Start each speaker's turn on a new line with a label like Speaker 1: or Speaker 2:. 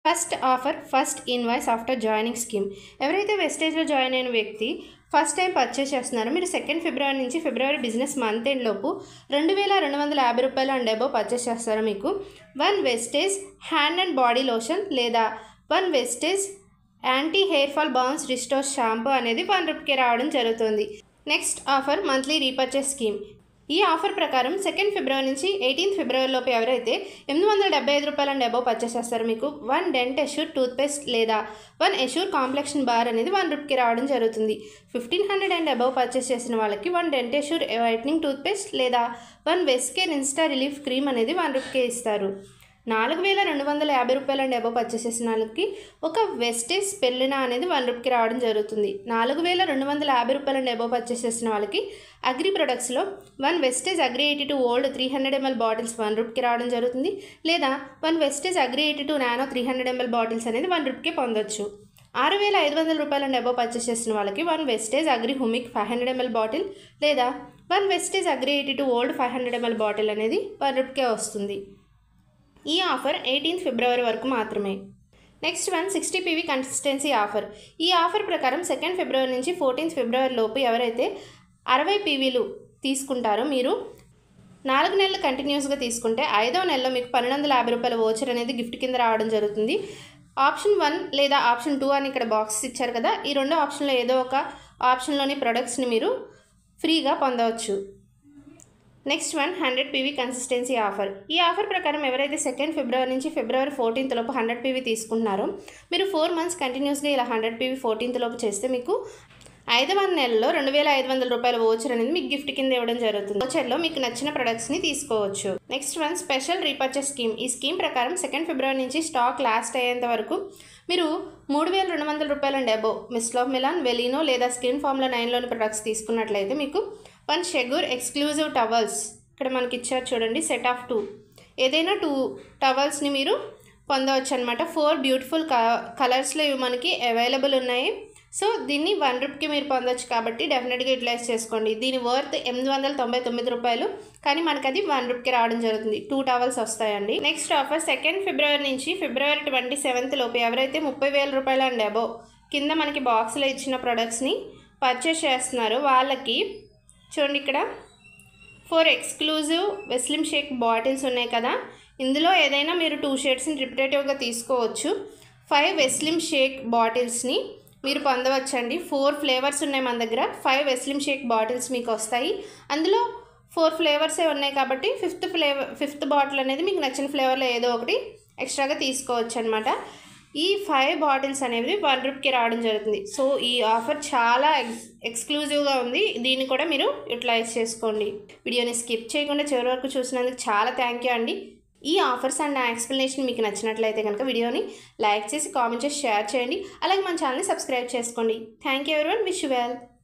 Speaker 1: First offer first invoice after joining scheme. ఎవరైతే వెస్టేజ్లో join అయిన వ్యక్తి ఫస్ట్ టైం పర్చేస్ చేస్తున్నారో మీరు 2 ఫిబ్రవరి నుంచి ఫిబ్రవరి బిజినెస్ మంత్ ఎండ్ లోపు 2250 రూపాయలు అండ్ అబోవ్ పర్చేస్ చేస్తారో మీకు 1 Vestige hand and body lotion లేదా 1 Vestige anti hair fall bounce restore shampoo అనేది 1 రూపీకే రావడం జరుగుతుంది. Next offer monthly repurchase scheme. ఈ ఆఫర్ ప్రకారం 2 ఫిబ్రవరి నుంచి 18 ఫిబ్రవరి లోపు ఎవరైతే 875 రూపాయలు అండ్ అబోవ్ పర్చేస్ చేస్తారో మీకు 1 డెంట్ ఎష్యూర్ టూత్పేస్ట్ లేదా 1 ఎష్యూర్ కాంప్లెక్షన్ బార్ అనేది 1 రూపీకి రావడం జరుగుతుంది. 1500 అండ్ అబోవ్ పర్చేస్ చేసిన వాళ్ళకి 1 డెంట్ ఎష్యూర్ వైట్నింగ్ టూత్పేస్ట్ లేదా 1 వెస్కేర్ ఇన్స్టా రిలీఫ్ క్రీమ్ అనేది 1 రూపీకే ఇస్తారు. 4250 రూపాయలు అండ్ అబోవ్ పర్చేస్ చేసిన వాళ్ళకి ఒక వెస్టేజ్ స్పెల్లినా అనేది 1 రూపీకి రావడం జరుగుతుంది. 4250 రూపాయలు అండ్ అబోవ్ పర్చేస్ చేసిన వాళ్ళకి అగ్రి ప్రొడక్ట్స్లో 1 Vestige agri 82 old 300 ml bottles 1 రూపీకి రావడం జరుగుతుంది. లేదా 1 Vestige agri 82 nano 300 ml bottles అనేది 1 రూపీకే పొందొచ్చు. 6500 రూపాయలు అండ్ అబోవ్ పర్చేస్ చేసిన వాళ్ళకి 1 Vestige agri humic 500 ml bottle లేదా 1 Vestige agri 82 old 500 ml bottle అనేది 1 రూపీకే వస్తుంది. ఈ ఆఫర్ 18 ఫిబ్రవరి వరకు మాత్రమే. Next 60 PV consistency offer. ఈ ఆఫర్ ప్రకారం 2 ఫిబ్రవరి నుంచి 14 ఫిబ్రవరి లోపు ఎవరైతే 60 PVలు తీసుకుంటారో మీరు 4 నెలలు కంటిన్యూస్గా తీసుకుంటే 5వ నెలలో మీకు 1250 రూపాయల వోచర్ అనేది గిఫ్ట్ కింద రావడం జరుగుతుంది. ఆప్షన్ 1 లేదా ఆప్షన్ 2 అని ఇక్కడ బాక్స్ ఇచ్చారు కదా, ఈ 2 ఆప్షన్లో ఏదో ఒక ఆప్షన్లోని ప్రొడక్ట్స్ని మీరు ఫ్రీగా పొందవచ్చు. Next 100 PV consistency offer. ఈ ఆఫర్ ప్రకారం ఎవరైతే 2 ఫిబ్రవరి నుంచి ఫిబ్రవరి 14th లోపు 100 PV తీసుకుంటున్నారో మీరు 4 months కంటిన్యూస్గా ఇలా 100 PV 14th లోపు చేస్తే మీకు 5వ నెలలో 2500 రూపాయల వోచర్ అనేది మీకు గిఫ్ట్ కింద ఇవ్వడం జరుగుతుంది. వోచర్లో మీకు నచ్చిన ప్రొడక్ట్స్ని తీసుకోవచ్చు. Next special repurchase scheme. ఈ స్కీమ్ ప్రకారం 2 ఫిబ్రవరి నుంచి స్టాక్ లాస్ట్ అయ్యేంత వరకు మీరు 3200 రూపాయలు and above mist of Milan వెలీనో లేదా స్కిన్ ఫార్ములా 9లోని ప్రొడక్ట్స్ తీసుకున్నట్లయితే మీకు 1 షెగూర్ ఎక్స్క్లూజివ్ టవల్స్ ఇక్కడ మనకి ఇచ్చారు చూడండి, సెట్ ఆఫ్ 2 ఏదైనా 2 టవల్స్ని మీరు పొందవచ్చు అనమాట. 4 బ్యూటిఫుల్ కలర్స్లో ఇవి మనకి అవైలబుల్ ఉన్నాయి. సో దీన్ని 1 రూపీకి మీరు పొందొచ్చు కాబట్టి డెఫినెట్గా యూటిలైజ్ చేసుకోండి. దీని వర్త్ 899 రూపాయలు, కానీ మనకు అది 1 రూపీకి రావడం జరుగుతుంది. 2 టవల్స్ వస్తాయండి. నెక్స్ట్ ఆఫర్ 2 ఫిబ్రవరి నుంచి ఫిబ్రవరి 27th లోపు ఎవరైతే 30,000 రూపాయలు అండ్ అబోవ్ కింద మనకి బాక్స్లో ఇచ్చిన ప్రొడక్ట్స్ని పర్చేస్ చేస్తున్నారో వాళ్ళకి చూడండి ఇక్కడ 4 ఎక్స్క్లూజివ్ వెస్లిమ్ షేక్ బాటిల్స్ ఉన్నాయి కదా, ఇందులో ఏదైనా మీరు 2 షేడ్స్ని రిపిటేటివ్గా తీసుకోవచ్చు. 5 వెస్లిమ్ షేక్ బాటిల్స్ని మీరు పొందవచ్చండి. 4 ఫ్లేవర్స్ ఉన్నాయి మన దగ్గర. 5 వెస్లిమ్ షేక్ బాటిల్స్ మీకు వస్తాయి. అందులో 4 ఫ్లేవర్సే ఉన్నాయి కాబట్టి 5th బాటిల్ అనేది మీకు నచ్చిన ఫ్లేవర్లో ఏదో ఒకటి ఎక్స్ట్రాగా తీసుకోవచ్చు అనమాట. ఈ 5 బాటిల్స్ అనేవి 1 రూపీకి రావడం జరుగుతుంది. సో ఈ ఆఫర్ చాలా ఎక్స్క్లూజివ్గా ఉంది. దీన్ని కూడా మీరు యూటిలైజ్ చేసుకోండి. వీడియోని స్కిప్ చేయకుండా చివరి వరకు చూసినందుకు చాలా థ్యాంక్ యూ అండి. ఈ ఆఫర్స్ అండ్ నా ఎక్స్ప్లెనేషన్ మీకు నచ్చినట్లయితే కనుక వీడియోని లైక్ చేసి కామెంట్ చేసి షేర్ చేయండి. అలాగే మన ఛానల్ని సబ్స్క్రైబ్ చేసుకోండి. Thank you everyone. Wish you well.